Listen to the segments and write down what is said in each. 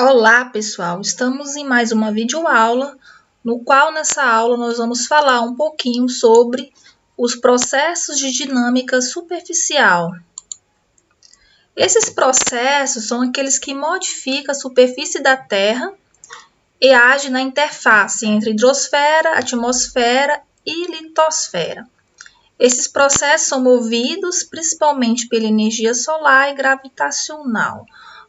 Olá, pessoal! Estamos em mais uma videoaula, no qual nessa aula nós vamos falar um pouquinho sobre os processos de dinâmica superficial. Esses processos são aqueles que modificam a superfície da Terra e agem na interface entre hidrosfera, atmosfera e litosfera. Esses processos são movidos principalmente pela energia solar e gravitacional.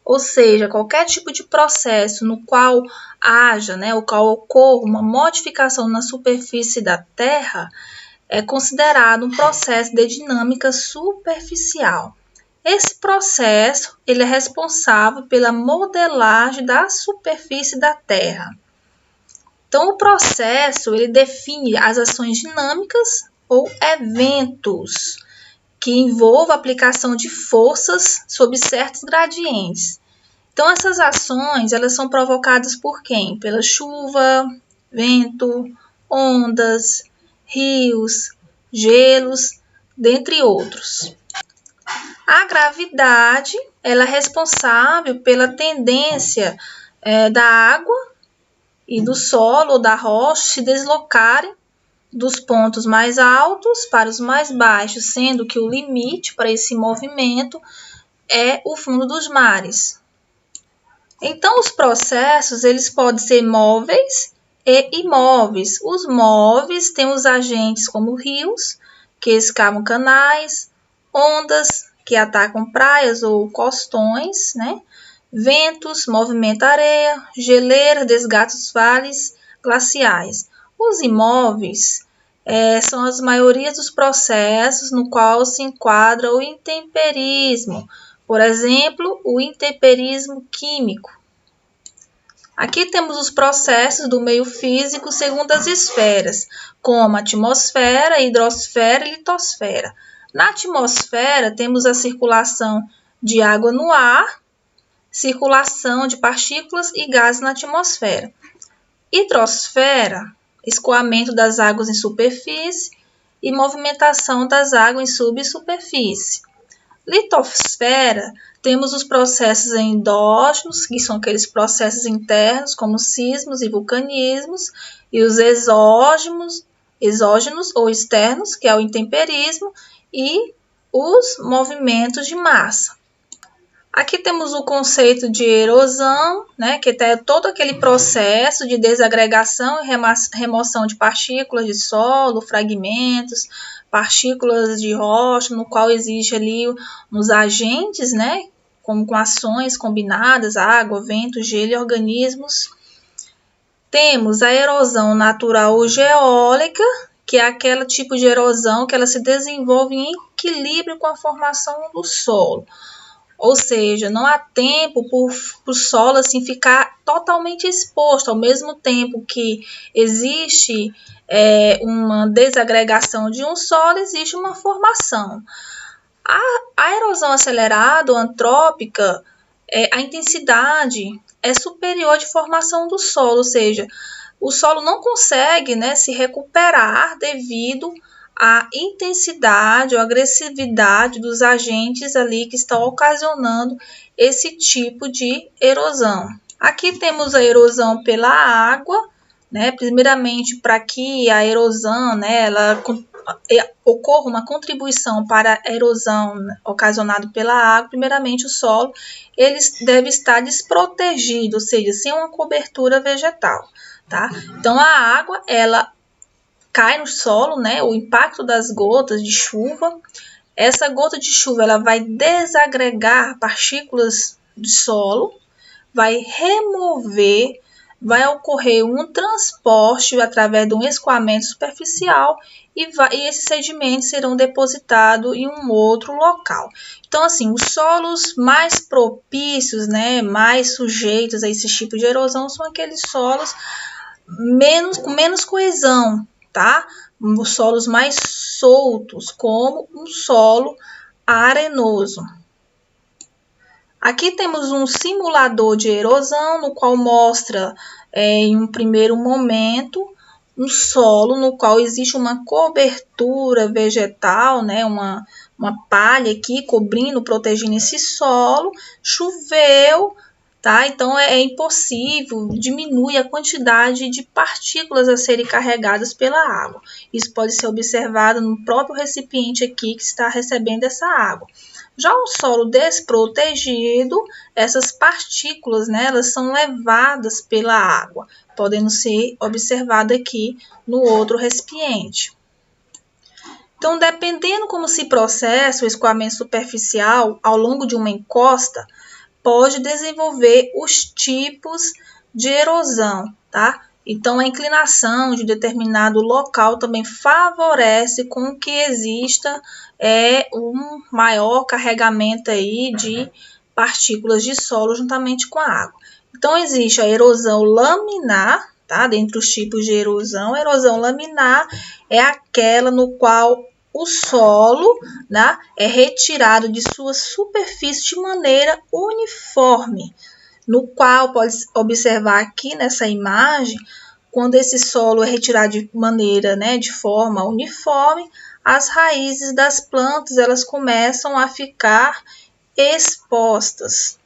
Ou seja, qualquer tipo de processo no qual haja, o qual ocorra uma modificação na superfície da Terra, é considerado um processo de dinâmica superficial. Esse processo ele é responsável pela modelagem da superfície da Terra. Então, o processo ele define as ações dinâmicas ou eventos que envolvam a aplicação de forças sob certos gradientes. Então, essas ações elas são provocadas por quem? Pela chuva, vento, ondas, rios, gelos, dentre outros. A gravidade ela é responsável pela tendência da água e do solo ou da rocha se deslocarem dos pontos mais altos para os mais baixos, sendo que o limite para esse movimento é o fundo dos mares. Então, os processos eles podem ser móveis e imóveis. Os móveis têm os agentes como rios, que escavam canais, ondas, que atacam praias ou costões, ventos, movimenta areia, geleiras, desgasta os vales glaciais. Os imóveis são as maiorias dos processos no qual se enquadra o intemperismo, por exemplo, o intemperismo químico. Aqui temos os processos do meio físico segundo as esferas, como atmosfera, hidrosfera e litosfera. Na atmosfera, temos a circulação de água no ar, circulação de partículas e gases na atmosfera. Hidrosfera, escoamento das águas em superfície e movimentação das águas em subsuperfície. Litosfera, temos os processos endógenos, que são aqueles processos internos, como sismos e vulcanismos, e os exógenos ou externos, que é o intemperismo, e os movimentos de massa. Aqui temos o conceito de erosão, que é todo aquele processo de desagregação e remoção de partículas de solo, fragmentos, partículas de rocha, no qual existe ali nos agentes, como com ações combinadas, água, vento, gelo e organismos. Temos a erosão natural ou geólica, que é aquele tipo de erosão que ela se desenvolve em equilíbrio com a formação do solo. Ou seja, não há tempo para o solo assim, ficar totalmente exposto, ao mesmo tempo que existe uma desagregação de um solo, existe uma formação. A erosão acelerada ou antrópica, a intensidade é superior de formação do solo, ou seja, o solo não consegue se recuperar devido a intensidade ou agressividade dos agentes ali que estão ocasionando esse tipo de erosão. Aqui temos a erosão pela água, primeiramente para que a erosão, ela ocorra uma contribuição para a erosão ocasionada pela água, primeiramente o solo ele deve estar desprotegido, ou seja, sem uma cobertura vegetal, tá? Então a água ela cai no solo, o impacto das gotas de chuva. Essa gota de chuva ela vai desagregar partículas de solo, vai remover, vai ocorrer um transporte através de um escoamento superficial e esses sedimentos serão depositados em um outro local. Então, assim, os solos mais propícios, mais sujeitos a esse tipo de erosão são aqueles solos com menos coesão, tá? Os solos mais soltos, como um solo arenoso. Aqui temos um simulador de erosão, no qual mostra, em um primeiro momento, um solo no qual existe uma cobertura vegetal, uma palha aqui cobrindo, protegendo esse solo. Choveu, tá? Então, é impossível, diminui a quantidade de partículas a serem carregadas pela água. Isso pode ser observado no próprio recipiente aqui que está recebendo essa água. Já o solo desprotegido, essas partículas, né, elas são levadas pela água, podendo ser observadas aqui no outro recipiente. Então, dependendo como se processa o escoamento superficial ao longo de uma encosta, pode desenvolver os tipos de erosão, tá? Então, a inclinação de determinado local também favorece com que exista um maior carregamento aí de partículas de solo juntamente com a água. Então, existe a erosão laminar, tá? Dentre os tipos de erosão, a erosão laminar é aquela no qual o solo, né, é retirado de sua superfície de maneira uniforme, no qual pode observar aqui nessa imagem, quando esse solo é retirado de maneira, né, de forma uniforme, as raízes das plantas elas começam a ficar expostas.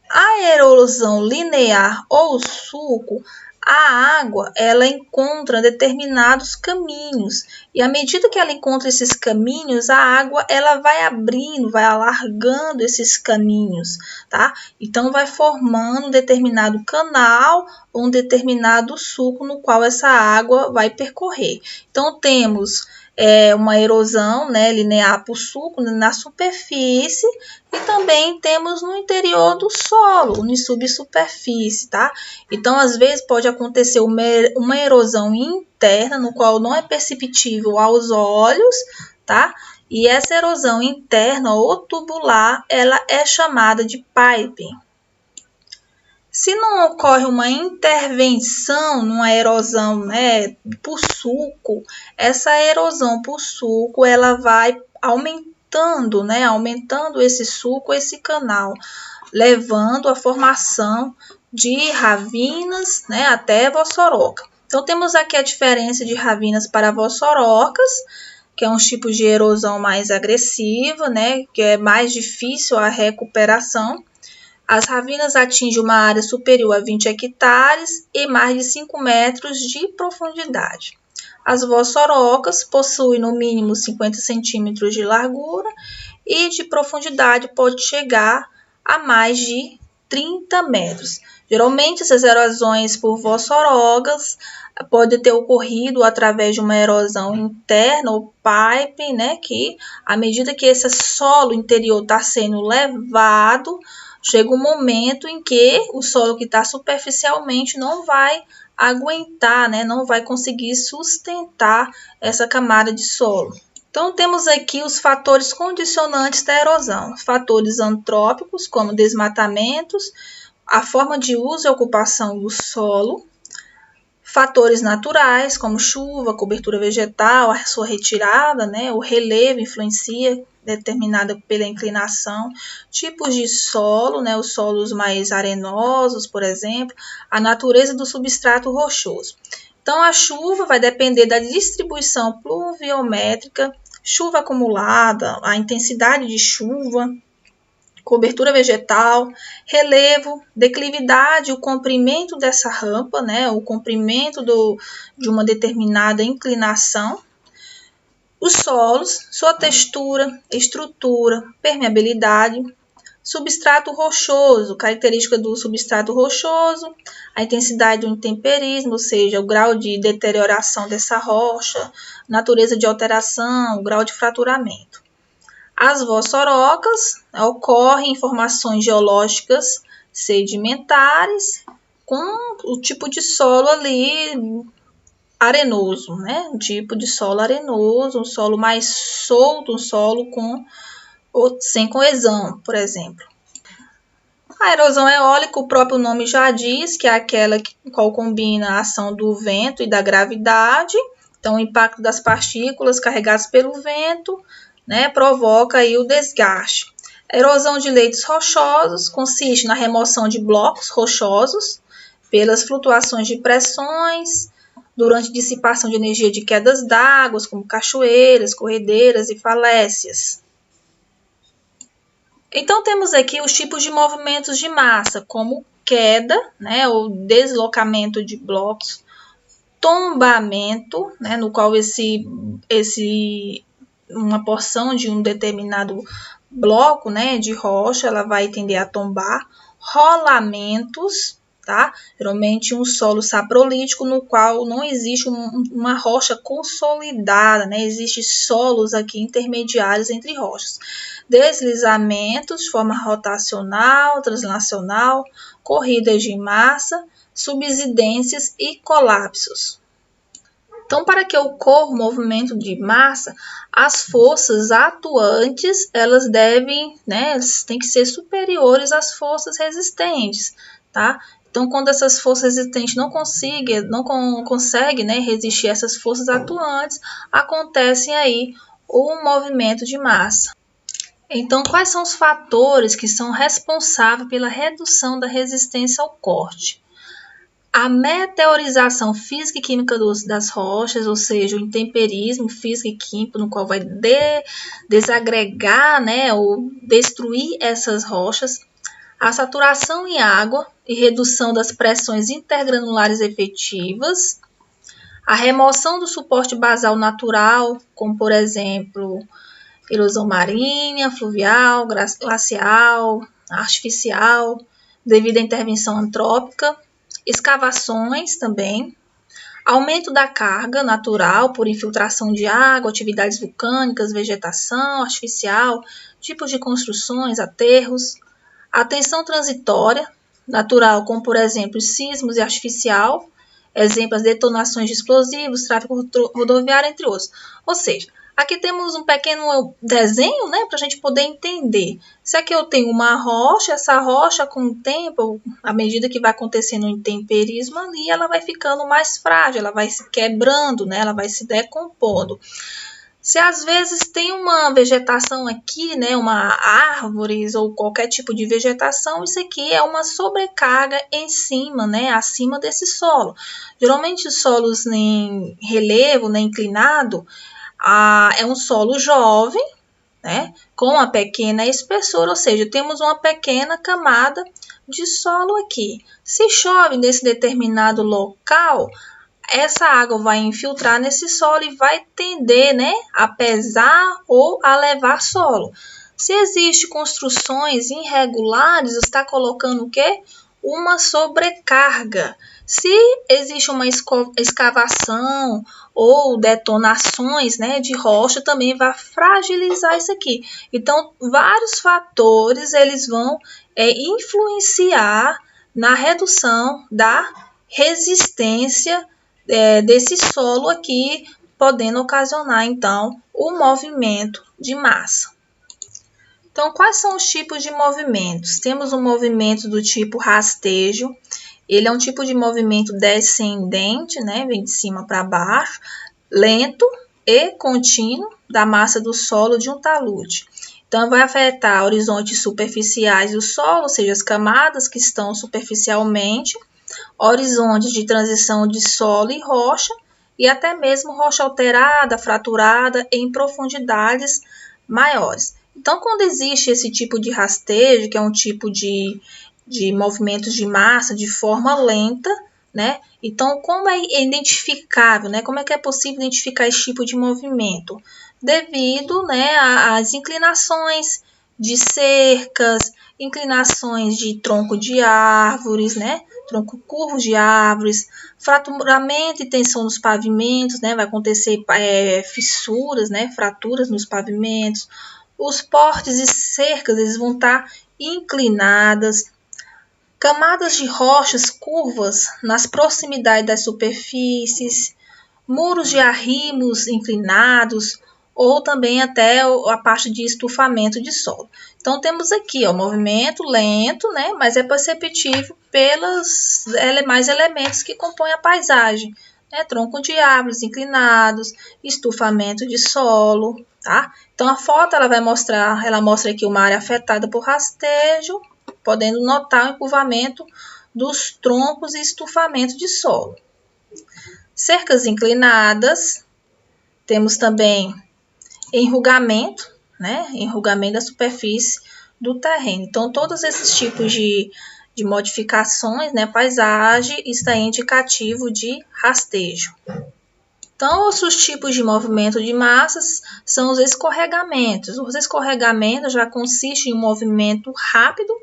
A erosão linear ou sulco, a água ela encontra determinados caminhos e à medida que ela encontra esses caminhos, a água ela vai abrindo, vai alargando esses caminhos, tá? Então vai formando um determinado canal ou um determinado sulco no qual essa água vai percorrer. Então temos uma erosão, né, linear por sulco na superfície e também temos no interior do solo, na subsuperfície, tá? Então, às vezes pode acontecer uma erosão interna, no qual não é perceptível aos olhos, tá? E essa erosão interna ou tubular, ela é chamada de piping. Se não ocorre uma intervenção numa erosão, né, por sulco, essa erosão por sulco ela vai aumentando, né, aumentando esse sulco, esse canal, levando à formação de ravinas, né, até vossoroca. Então, temos aqui a diferença de ravinas para vossorocas, que é um tipo de erosão mais agressiva, né, que é mais difícil a recuperação. As ravinas atingem uma área superior a 20 hectares e mais de 5 metros de profundidade. As vossorocas possuem no mínimo 50 centímetros de largura e de profundidade pode chegar a mais de 30 metros. Geralmente, essas erosões por vossorocas podem ter ocorrido através de uma erosão interna ou pipe, né, que à medida que esse solo interior está sendo levado, chega um momento em que o solo que está superficialmente não vai aguentar, né? Não vai conseguir sustentar essa camada de solo. Então, temos aqui os fatores condicionantes da erosão. Fatores antrópicos, como desmatamentos, a forma de uso e ocupação do solo. Fatores naturais, como chuva, cobertura vegetal, a sua retirada, né? O relevo influencia, determinada pela inclinação, tipos de solo, né, os solos mais arenosos, por exemplo, a natureza do substrato rochoso. Então, a chuva vai depender da distribuição pluviométrica, chuva acumulada, a intensidade de chuva, cobertura vegetal, relevo, declividade, o comprimento dessa rampa, né, o comprimento de uma determinada inclinação. Os solos, sua textura, estrutura, permeabilidade, substrato rochoso, característica do substrato rochoso, a intensidade do intemperismo, ou seja, o grau de deterioração dessa rocha, natureza de alteração, o grau de fraturamento. As vossorocas ocorrem em formações geológicas sedimentares com o tipo de solo ali arenoso, né? Um tipo de solo arenoso, um solo mais solto, um solo sem coesão, por exemplo. A erosão eólica, o próprio nome já diz que é aquela qual combina a ação do vento e da gravidade. Então, o impacto das partículas carregadas pelo vento, né, provoca aí o desgaste. A erosão de leitos rochosos consiste na remoção de blocos rochosos pelas flutuações de pressões, durante dissipação de energia de quedas d'água, como cachoeiras, corredeiras e falésias. Então, temos aqui os tipos de movimentos de massa, como queda, né, ou deslocamento de blocos, tombamento, né, no qual uma porção de um determinado bloco, né, de rocha, ela vai tender a tombar, rolamentos, tá? Geralmente um solo saprolítico no qual não existe uma rocha consolidada, né? Existem solos aqui intermediários entre rochas. Deslizamentos, forma rotacional, translacional, corridas de massa, subsidências e colapsos. Então, para que ocorra o movimento de massa, as forças atuantes, elas devem, né, elas têm que ser superiores às forças resistentes, tá? Então, quando essas forças resistentes não conseguem, né, resistir a essas forças atuantes, acontece aí o movimento de massa. Então, quais são os fatores que são responsáveis pela redução da resistência ao corte? A meteorização física e química das rochas, ou seja, o intemperismo físico e químico, no qual vai desagregar, né, ou destruir essas rochas. A saturação em água e redução das pressões intergranulares efetivas. A remoção do suporte basal natural, como, por exemplo, erosão marinha, fluvial, glacial, artificial, devido à intervenção antrópica. Escavações também, aumento da carga natural por infiltração de água, atividades vulcânicas, vegetação artificial, tipos de construções, aterros, a tensão transitória natural, como por exemplo sismos e artificial, exemplos detonações de explosivos, tráfego rodoviário, entre outros. Ou seja, aqui temos um pequeno desenho, né, para a gente poder entender. Se aqui eu tenho uma rocha, essa rocha com o tempo, à medida que vai acontecendo o intemperismo ali, ela vai ficando mais frágil, ela vai se quebrando, né, ela vai se decompondo. Se às vezes tem uma vegetação aqui, né, uma árvores ou qualquer tipo de vegetação, isso aqui é uma sobrecarga em cima, né, acima desse solo. Geralmente os solos em relevo, né, inclinado, é um solo jovem, né, com uma pequena espessura, ou seja, temos uma pequena camada de solo aqui. Se chove nesse determinado local, essa água vai infiltrar nesse solo e vai tender, né, a pesar ou a levar solo. Se existe construções irregulares, está colocando o quê? Uma sobrecarga. Se existe uma escavação ou detonações, né, de rocha, também vai fragilizar isso aqui. Então, vários fatores eles vão influenciar na redução da resistência desse solo aqui, podendo ocasionar, então, o movimento de massa. Então, quais são os tipos de movimentos? Temos um movimento do tipo rastejo. Ele é um tipo de movimento descendente, né? Vem de cima para baixo, lento e contínuo da massa do solo de um talude. Então, vai afetar horizontes superficiais do solo, ou seja, as camadas que estão superficialmente, horizontes de transição de solo e rocha, e até mesmo rocha alterada, fraturada em profundidades maiores. Então, quando existe esse tipo de rastejo, que é um tipo de movimentos de massa de forma lenta, né? Então, como é identificável, né? Como é que é possível identificar esse tipo de movimento? Devido, né, às inclinações de cercas, inclinações de tronco de árvores, né? Tronco curvo de árvores, fraturamento e tensão nos pavimentos, né? Vai acontecer fissuras, né? Fraturas nos pavimentos. Os portes e cercas eles vão estar inclinadas. Camadas de rochas curvas nas proximidades das superfícies, muros de arrimos inclinados, ou também até a parte de estufamento de solo. Então, temos aqui o movimento lento, né, mas é perceptível pelos mais elementos que compõem a paisagem. Né, tronco de árvores inclinados, estufamento de solo. Tá? Então, a foto ela mostra aqui uma área afetada por rastejo, podendo notar o encurvamento dos troncos e estufamento de solo. Cercas inclinadas, temos também enrugamento, né? Enrugamento da superfície do terreno. Então, todos esses tipos de de modificações, né, paisagem, está indicativo de rastejo. Então, outros tipos de movimento de massas são os escorregamentos. Os escorregamentos já consistem em um movimento rápido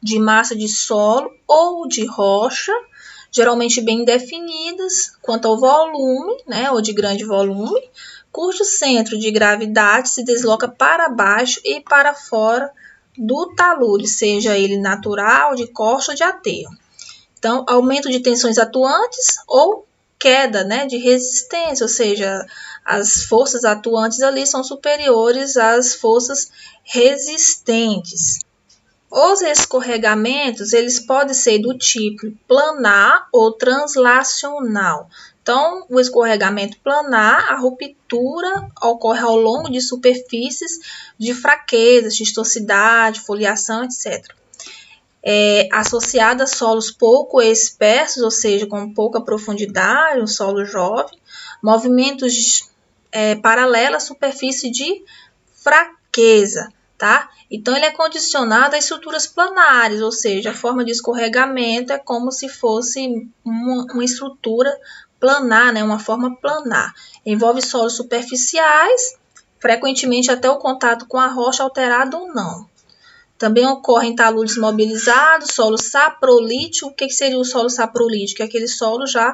de massa de solo ou de rocha, geralmente bem definidas quanto ao volume, né, ou de grande volume, cujo centro de gravidade se desloca para baixo e para fora do talude, seja ele natural, de costa ou de aterro. Então, aumento de tensões atuantes ou queda, né, de resistência, ou seja, as forças atuantes ali são superiores às forças resistentes. Os escorregamentos, eles podem ser do tipo planar ou translacional. Então, o escorregamento planar, a ruptura ocorre ao longo de superfícies de fraqueza, xistosidade, foliação, etc. Associada a solos pouco espessos, ou seja, com pouca profundidade, um solo jovem, movimentos paralelos à superfície de fraqueza, tá? Então, ele é condicionado a estruturas planares, ou seja, a forma de escorregamento é como se fosse uma estrutura planar, né? Uma forma planar. Envolve solos superficiais, frequentemente até o contato com a rocha alterado ou não. Também ocorre em taludes mobilizados, solo saprolítico. O que seria o solo saprolítico? É aquele solo já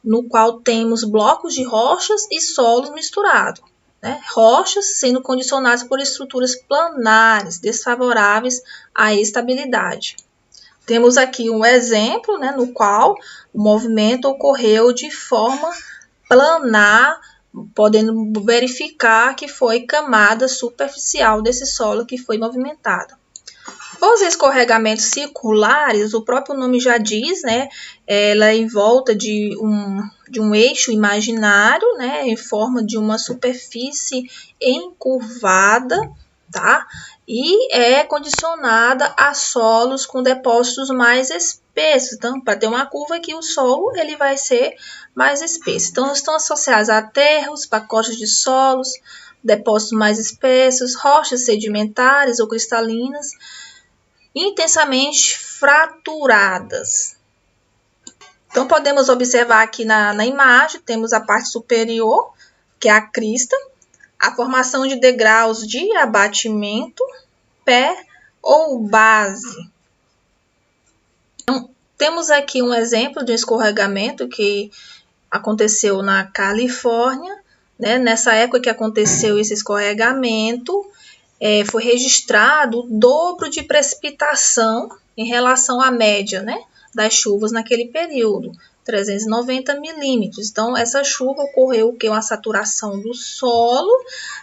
no qual temos blocos de rochas e solos misturados. Né? Rochas sendo condicionadas por estruturas planares, desfavoráveis à estabilidade. Temos aqui um exemplo, né, no qual o movimento ocorreu de forma planar, podendo verificar que foi camada superficial desse solo que foi movimentada. Os escorregamentos circulares, o próprio nome já diz, né? Ela é em volta de um eixo imaginário, né? Em forma de uma superfície encurvada, tá? E é condicionada a solos com depósitos mais espessos. Então, para ter uma curva aqui, o solo ele vai ser mais espesso. Então, estão associados a aterros, pacotes de solos, depósitos mais espessos, rochas sedimentares ou cristalinas, intensamente fraturadas. Então, podemos observar aqui na imagem, temos a parte superior, que é a crista, a formação de degraus de abatimento, pé ou base. Então, temos aqui um exemplo de um escorregamento que aconteceu na Califórnia, né? Nessa época que aconteceu esse escorregamento, foi registrado o dobro de precipitação em relação à média, né, das chuvas naquele período, 390 milímetros. Então, essa chuva ocorreu uma saturação do solo,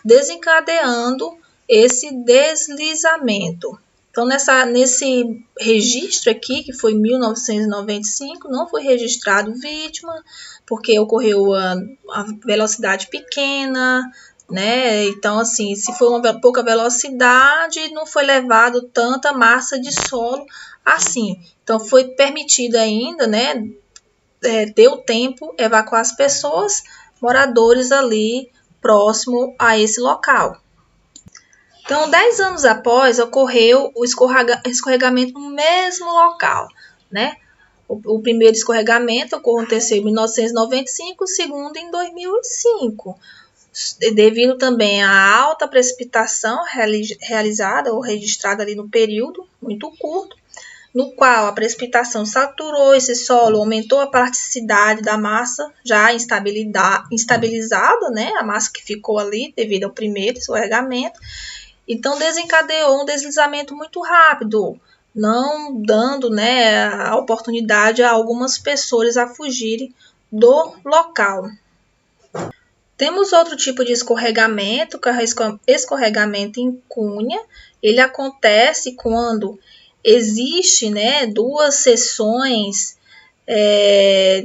desencadeando esse deslizamento. Então, nesse registro aqui, que foi em 1995, não foi registrado vítima, porque ocorreu a velocidade pequena, né? Então, assim, se foi uma pouca velocidade, não foi levado tanta massa de solo assim. Então, foi permitido ainda, né? Deu tempo evacuar as pessoas, moradores ali próximo a esse local. Então, 10 anos após, ocorreu o escorregamento no mesmo local, né? O primeiro escorregamento aconteceu em 1995, o segundo em 2005. Devido também à alta precipitação realizada ou registrada ali no período muito curto, no qual a precipitação saturou esse solo, aumentou a plasticidade da massa já instabilizada, né? A massa que ficou ali devido ao primeiro escorregamento. Então, desencadeou um deslizamento muito rápido, não dando, né, a oportunidade a algumas pessoas a fugirem do local. Temos outro tipo de escorregamento, que é o escorregamento em cunha. Ele acontece quando existe, né, duas seções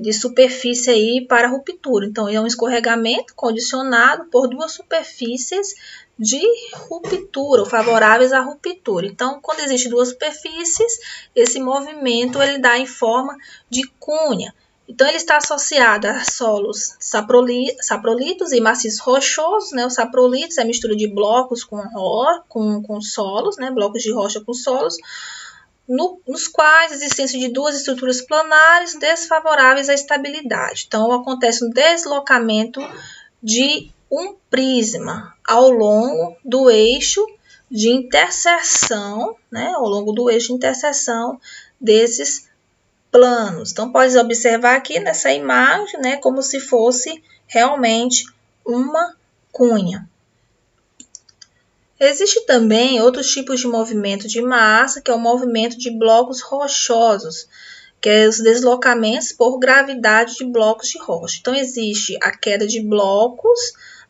de superfície aí para ruptura. Então, é um escorregamento condicionado por duas superfícies de ruptura, ou favoráveis à ruptura. Então, quando existem duas superfícies, esse movimento ele dá em forma de cunha. Então, ele está associado a solos saprolitos e maciços rochosos, né? Os saprolitos é a mistura de blocos com solos, né? Blocos de rocha com solos, nos quais a existência de duas estruturas planares desfavoráveis à estabilidade. Então, acontece um deslocamento de um prisma ao longo do eixo de interseção, né, ao longo do eixo de interseção desses planos. Então, pode observar aqui nessa imagem, né, como se fosse realmente uma cunha. Existe também outros tipos de movimento de massa, que é o movimento de blocos rochosos, que é os deslocamentos por gravidade de blocos de rocha. Então, existe a queda de blocos,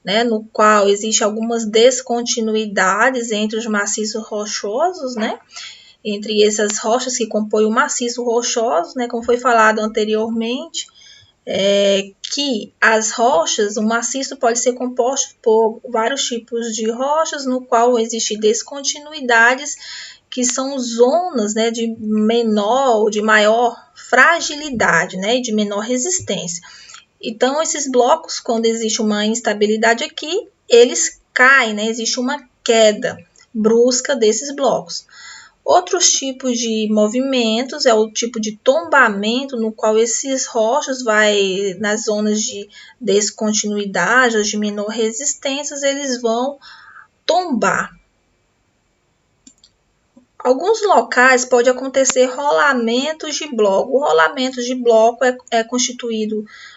né, no qual existe algumas descontinuidades entre os maciços rochosos, né, entre essas rochas que compõem o maciço rochoso, né, como foi falado anteriormente, que as rochas, o maciço pode ser composto por vários tipos de rochas, no qual existem descontinuidades, que são zonas, né, de menor ou de maior fragilidade, né, e de menor resistência. Então, esses blocos, quando existe uma instabilidade aqui, eles caem, né, existe uma queda brusca desses blocos. Outros tipos de movimentos é o tipo de tombamento, no qual esses rochas vai nas zonas de descontinuidade ou de menor resistência, eles vão tombar. Alguns locais pode acontecer rolamentos de bloco. O rolamento de bloco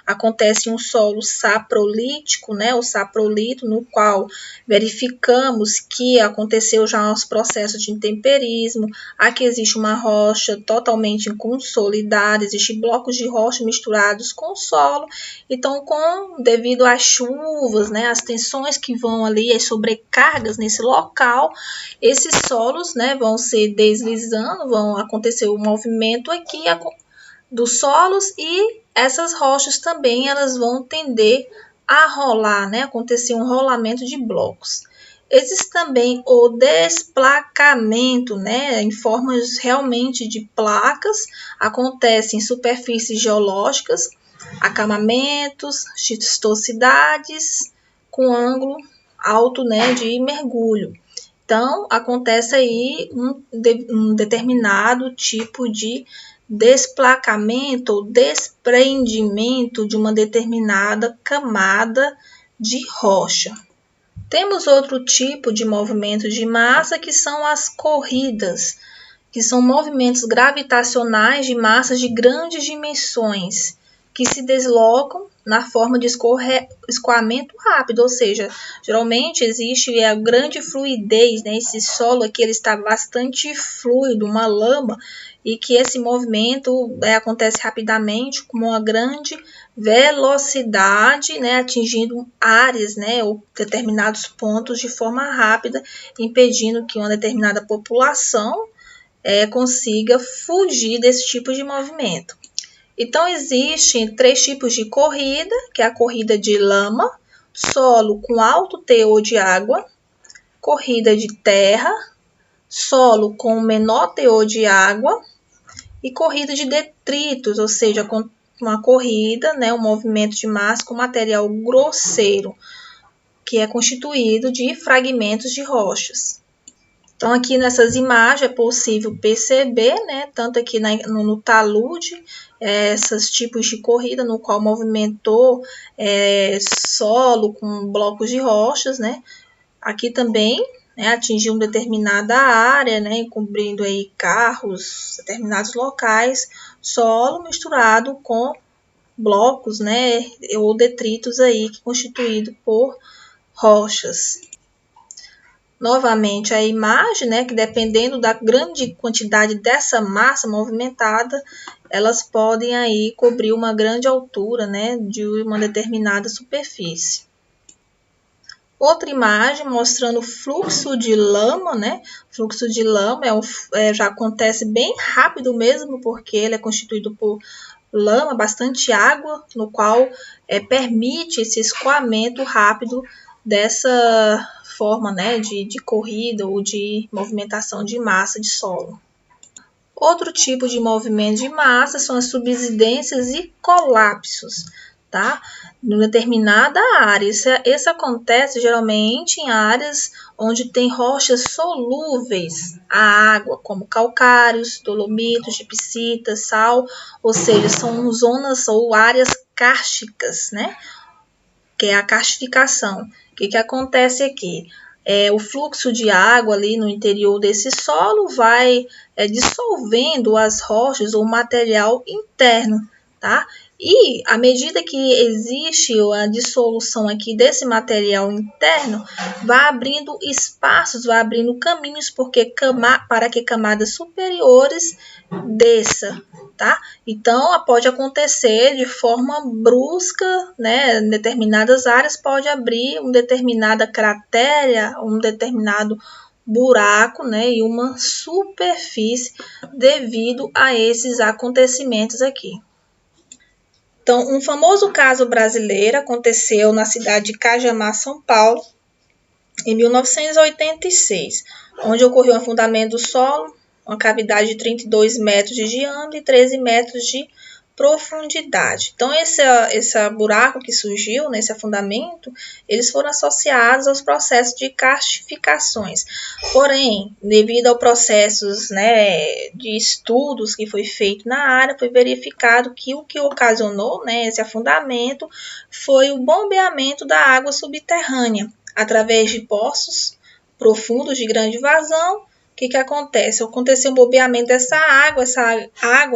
acontece em um solo saprolítico, né, o saprolito, no qual verificamos que aconteceu já os processos de intemperismo. Aqui existe uma rocha totalmente consolidada, existem blocos de rocha misturados com o solo. Então, devido às chuvas, né, as tensões que vão ali, as sobrecargas nesse local, esses solos, né, vão ser deslizando, vão acontecer o movimento aqui dos solos e essas rochas também elas vão tender a rolar, né, acontecer um rolamento de blocos. Existe também o desplacamento, né, em formas realmente de placas, acontece em superfícies geológicas, acamamentos, xistosidades com ângulo alto, né, de mergulho. Então, acontece aí um determinado tipo de desplacamento ou desprendimento de uma determinada camada de rocha. Temos outro tipo de movimento de massa, que são as corridas, que são movimentos gravitacionais de massas de grandes dimensões, que se deslocam na forma de escoamento rápido, ou seja, geralmente existe a grande fluidez, né? Esse solo aqui ele está bastante fluido, uma lama, e que esse movimento acontece rapidamente com uma grande velocidade, né? Atingindo áreas, né? Ou determinados pontos de forma rápida, impedindo que uma determinada população consiga fugir desse tipo de movimento. Então, existem 3 tipos de corrida, que é a corrida de lama, solo com alto teor de água, corrida de terra, solo com menor teor de água e corrida de detritos, ou seja, com uma corrida, né, um movimento de massa com material grosseiro, que é constituído de fragmentos de rochas. Então, aqui nessas imagens é possível perceber, né, tanto aqui no talude, esses tipos de corrida no qual movimentou solo com blocos de rochas, né. Aqui também, né, atingiu uma determinada área, né, cobrindo aí carros, determinados locais, solo misturado com blocos, né, ou detritos aí constituído por rochas. Novamente a imagem, né, que dependendo da grande quantidade dessa massa movimentada, elas podem aí cobrir uma grande altura, né, de uma determinada superfície. Outra imagem mostrando o fluxo de lama, né? Fluxo de lama já acontece bem rápido mesmo, porque ele é constituído por lama, bastante água, no qual permite esse escoamento rápido dessa forma, né, de corrida ou de movimentação de massa de solo. Outro tipo de movimento de massa são as subsidências e colapsos. tá? Em determinada área. Isso acontece geralmente em áreas onde tem rochas solúveis à água, como calcários, dolomitos, gipsitas, sal, ou seja, são zonas ou áreas kársticas, né? Que é a karstificação. O que acontece aqui? O fluxo de água ali no interior desse solo vai dissolvendo as rochas ou material interno, tá? E à medida que existe a dissolução aqui desse material interno, vai abrindo espaços, vai abrindo caminhos para que camadas superiores desça, tá? Então, pode acontecer de forma brusca, né? Em determinadas áreas pode abrir uma determinada cratera, um determinado buraco, né? E uma superfície devido a esses acontecimentos aqui. Então, um famoso caso brasileiro aconteceu na cidade de Cajamar, São Paulo, em 1986, onde ocorreu um afundamento do solo, uma cavidade de 32 metros de diâmetro e 13 metros de profundidade. Então, esse buraco que surgiu, nesse afundamento, eles foram associados aos processos de karstificações. Porém, devido aos processos, né, de estudos que foi feito na área, foi verificado que o que ocasionou, né, esse afundamento foi o bombeamento da água subterrânea, através de poços profundos de grande vazão. O que acontece? Aconteceu um bombeamento dessa água,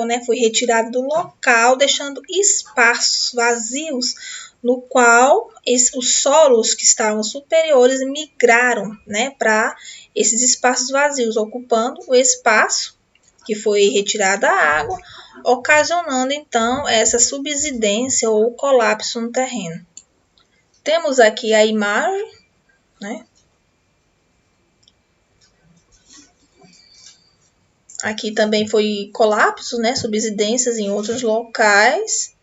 né, foi retirada do local, deixando espaços vazios, no qual os solos que estavam superiores migraram, né, para esses espaços vazios, ocupando o espaço que foi retirada a água, ocasionando então essa subsidência ou colapso no terreno. Temos aqui a imagem, né? Aqui também foi colapso, né? Subsidências em outros locais.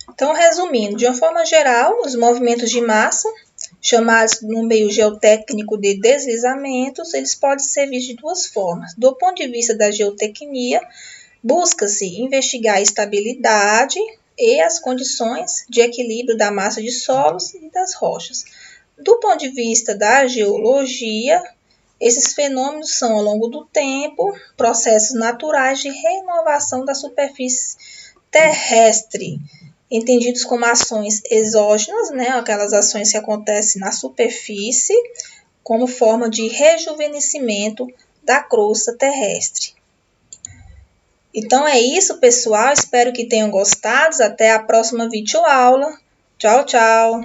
Então, resumindo, de uma forma geral, os movimentos de massa, chamados no meio geotécnico de deslizamentos, eles podem ser vistos de duas formas. Do ponto de vista da geotecnia, busca-se investigar a estabilidade e as condições de equilíbrio da massa de solos e das rochas. Do ponto de vista da geologia, esses fenômenos são, ao longo do tempo, processos naturais de renovação da superfície terrestre, entendidos como ações exógenas, né, aquelas ações que acontecem na superfície, como forma de rejuvenescimento da crosta terrestre. Então é isso, pessoal. Espero que tenham gostado. Até a próxima videoaula. Tchau, tchau!